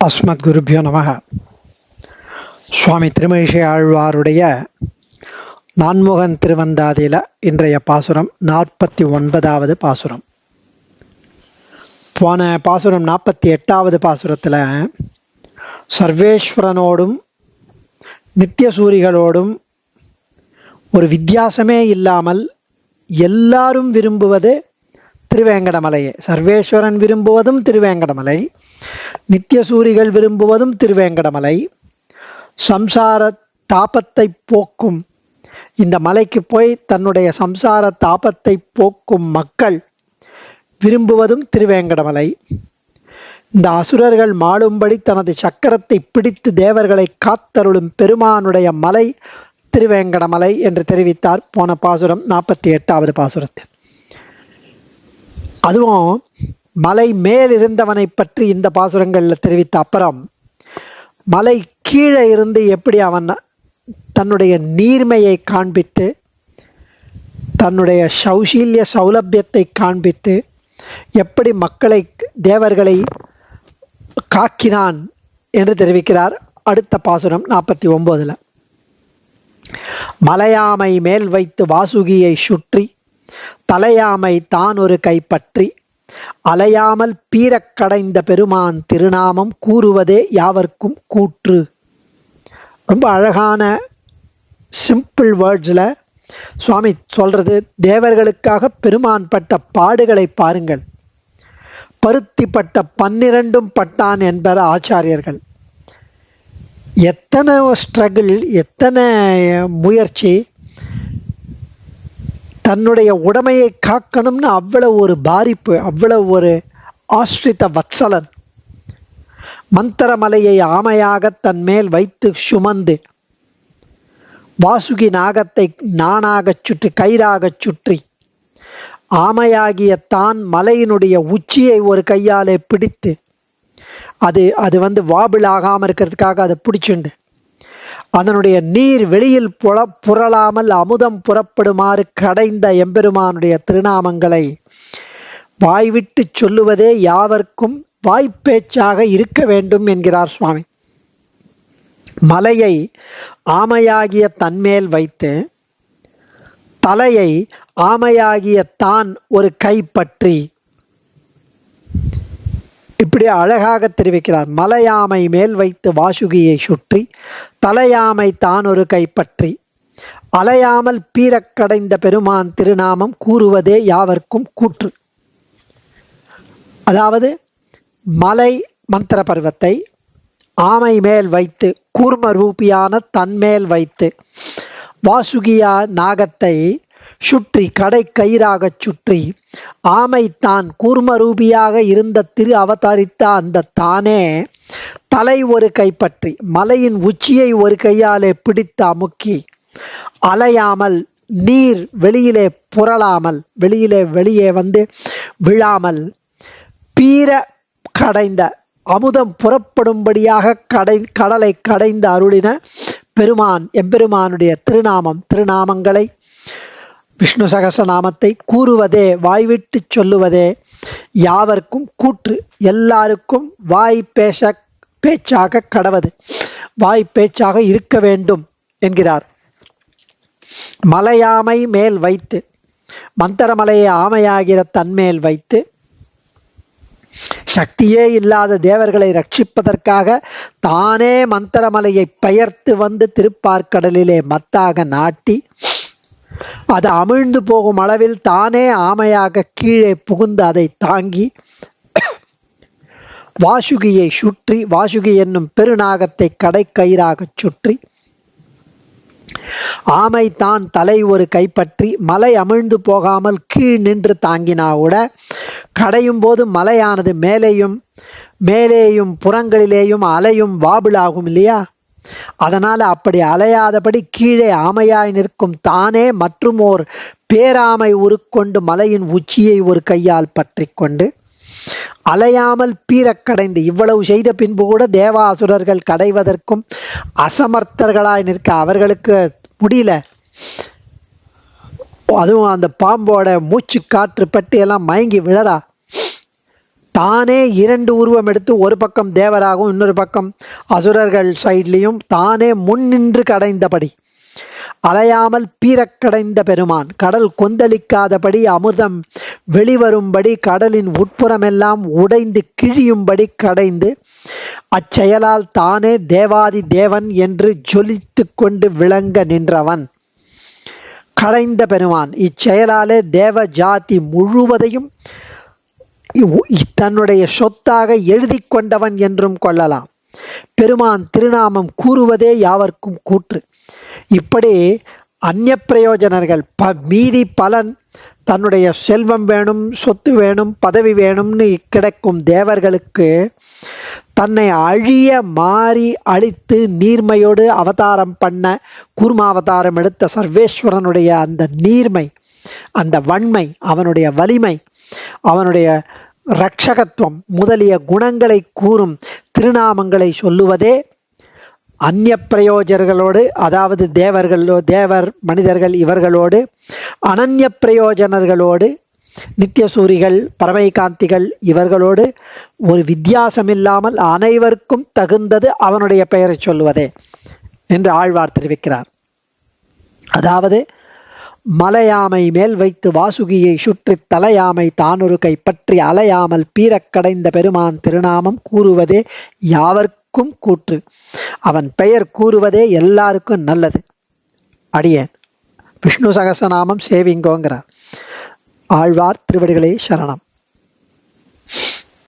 அஸ்மத்குருபியோ நமக. சுவாமி திருமழிசை ஆழ்வாருடைய நான்முகன் திருவந்தாதியில இன்றைய பாசுரம் 49வது பாசுரம். போன பாசுரம் 48வது பாசுரத்தில் சர்வேஸ்வரனோடும் நித்தியசூரிகளோடும் ஒரு வித்தியாசமே இல்லாமல் எல்லாரும் விரும்புவது திருவேங்கடமலையே. சர்வேஸ்வரன் விரும்புவதும் திருவேங்கடமலை, நித்தியசூரிகள் விரும்புவதும் திருவேங்கடமலை. சம்சார தாபத்தை போக்கும் இந்த மலைக்கு போய் தன்னுடைய சம்சார தாபத்தை போக்கும் மக்கள் விரும்புவதும் திருவேங்கடமலை. இந்த அசுரர்கள் மாளும்படி தனது சக்கரத்தை பிடித்து தேவர்களை காத்தருளும் பெருமானுடைய மலை திருவேங்கடமலை என்று தெரிவித்தார் போன பாசுரம் 48வது பாசுரத்தில். அதுவும் மலை மேல் இருந்தவனை பற்றி இந்த பாசுரங்களில் தெரிவித்த அப்புறம் மலை கீழே இருந்து எப்படி அவன் தன்னுடைய நீர்மையை காண்பித்து தன்னுடைய சௌசீல்ய சௌலபியத்தை காண்பித்து எப்படி மக்களை தேவர்களை காக்கினான் என்று தெரிவிக்கிறார் அடுத்த பாசுரம் 49. மலையாமை மேல் வைத்து வாசுகியை சுற்றி தலையாமை தான் ஒரு கைப்பற்றி அலையாமல் பீரக் கடைந்த பெருமான் திருநாமம் கூறுவதே யாவர்க்கும் கூற்று. ரொம்ப அழகான சிம்பிள் வேர்ட்ஸில் சுவாமி சொல்றது, தேவர்களுக்காக பெருமான் பட்ட பாடுகளை பாருங்கள். பருத்தி பட்ட 12 பட்டான் என்பர் ஆச்சாரியர்கள். எத்தனை ஸ்ட்ரகிள், எத்தனை முயற்சி, தன்னுடைய உடமையை காக்கணும்னு அவ்வளவு ஒரு பாரிப்பு, அவ்வளவு ஒரு ஆஸ்ரித வத்சலன். மந்தரமலையை ஆமையாக தன் மேல் வைத்து சுமந்து வாசுகி நாகத்தை நானாகச் சுற்றி கயிறாகச் சுற்றி ஆமையாகிய தான் மலையினுடைய உச்சியை ஒரு கையாலே பிடித்து அது வாபிள் ஆகாமல் இருக்கிறதுக்காக அதை பிடிச்சுண்டு அதனுடைய நீர் வெளியில் புரளாமல் அமுதம் புறப்படுமாறு கடைந்த எம்பெருமானுடைய திருநாமங்களை வாய்விட்டு சொல்லுவதே யாவர்க்கும் வாய்ப்பேச்சாக இருக்க வேண்டும் என்கிறார் சுவாமி. மலையை ஆமையாகிய தன்மேல் வைத்து தலையை ஆமையாகிய தான் ஒரு கைப்பற்றி இப்படி அழகாக தெரிவிக்கிறார். மலையாமை மேல் வைத்து வாசுகியை சுற்றி தலையாமை தான் ஒரு கைப்பற்றி அலையாமல் பீரக்கடைந்த பெருமான் திருநாமம் கூறுவதே யாவர்க்கும் கூற்று. அதாவது மலை மந்திர பர்வத்தை ஆமை மேல் வைத்து கூர்ம ரூபியான தன்மேல் வைத்து வாசுகியா நாகத்தை சுற்றி கடை கயிறாகச் சுற்றி ஆமை தான் கூர்மரூபியாக இருந்த திரு அவதரித்த அந்த தானே தலை ஒரு கைப்பற்றி மலையின் உச்சியை ஒரு கையாலே பிடித்து அமுக்கி அலையாமல் நீர் வெளியிலே புரளாமல் வெளியே வந்து விழாமல் பீர கடைந்த அமுதம் புறப்படும்படியாக கடலை கடைந்த அருளின பெருமான் எம்பெருமானுடைய திருநாமங்களை விஷ்ணு சகஸ்ரநாமத்தை கூறுவதே வாய்விட்டு சொல்லுவதே யாவர்க்கும் கூற்று. எல்லாருக்கும் பேச்சாக கடவது, பேச்சாக இருக்க வேண்டும் என்கிறார். மலையாமை மேல் வைத்து மந்தரமலையை ஆமையாகிற தன்மேல் வைத்து சக்தியே இல்லாத தேவர்களை ரட்சிப்பதற்காக தானே மந்தரமலையை பெயர்த்து வந்து திருப்பார்க்கடலிலே மத்தாக நாட்டி அது அமிழ்ந்து போகும் அளவில் தானே ஆமையாக கீழே புகுந்து அதை தாங்கி வாசுகியை சுற்றி வாசுகி என்னும் பெருநாகத்தை கயிறாகச் சுற்றி ஆமை தான் தலை ஒரு கைப்பற்றி மலை அமிழ்ந்து போகாமல் கீழ் நின்று தாங்கினாவுட கடையும் போது மலையானது மேலேயும் புறங்களிலேயும் அலையும் வாபிளாகும் இல்லையா? அதனால அப்படி அலையாதபடி கீழே ஆமையாய் நிற்கும் தானே மற்றும் ஓர் பேராமை உருக்கொண்டு மலையின் உச்சியை ஒரு கையால் பற்றி கொண்டு அலையாமல் பீரக்கடைந்து இவ்வளவு செய்த பின்பு கூட தேவாசுரர்கள் கடைவதற்கும் அசமர்த்தர்களாய் நிற்க அவர்களுக்கு முடியல. அதுவும் அந்த பாம்போட மூச்சு காற்று பட்டி எல்லாம் மயங்கி விழறா. தானே 2 உருவம் எடுத்து ஒரு பக்கம் தேவராகவும் இன்னொரு பக்கம் அசுரர்கள் சைட்லையும் தானே முன்னின்று கடைந்தபடி அலையாமல் பீரக் கடைந்த பெருமான், கடல் கொந்தளிக்காதபடி அமிர்தம் வெளிவரும்படி கடலின் உட்புறமெல்லாம் உடைந்து கிழியும்படி கடைந்து அச்செயலால் தானே தேவாதி தேவன் என்று ஜொலித்து கொண்டு விளங்க நின்றவன் கடைந்த பெருமான். இச்செயலாலே தேவ ஜாதி முழுவதையும் தன்னுடைய சொத்தாக எழுதி கொண்டவன் என்றும் கொள்ளலாம். பெருமான் திருநாமம் கூறுவதே யாவர்க்கும் கூற்று. இப்படி அந்நிய பிரயோஜனர்கள் மீதி பலன் தன்னுடைய செல்வம் வேணும், சொத்து வேணும், பதவி வேணும்னு கிடைக்கும் தேவர்களுக்கு தன்னை அழிய மாறி அழித்து நீர்மையோடு அவதாரம் பண்ண கூர்மாவதாரம் எடுத்த சர்வேஸ்வரனுடைய அந்த நீர்மை, அந்த வன்மை, அவனுடைய வலிமை, அவனுடைய இரட்சகத்துவம் முதலிய குணங்களை கூறும் திருநாமங்களை சொல்லுவதே அந்நிய பிரயோஜனர்களோடு, அதாவது தேவர் மனிதர்கள் இவர்களோடு, அனன்ய பிரயோஜனர்களோடு, நித்தியசூரிகள் பரமைகாந்திகள் இவர்களோடு ஒரு வித்தியாசமில்லாமல் அனைவருக்கும் தகுந்தது அவனுடைய பெயரை சொல்லுவதே என்று ஆழ்வார் தெரிவிக்கிறார். அதாவது மலையாமை மேல் வைத்து வாசுகியை சுற்றி தலையாமை தானொரு கைப்பற்றி அலையாமல் பீரக் கடைந்த பெருமான் திருநாமம் கூறுவதே யாவர்க்கும் கூற்று. அவன் பெயர் கூறுவதே எல்லாருக்கும் நல்லது. அடியேன் விஷ்ணு சகசநாமம் சேவிங்கோங்கிறார். ஆழ்வார் திருவடிகளே சரணம்.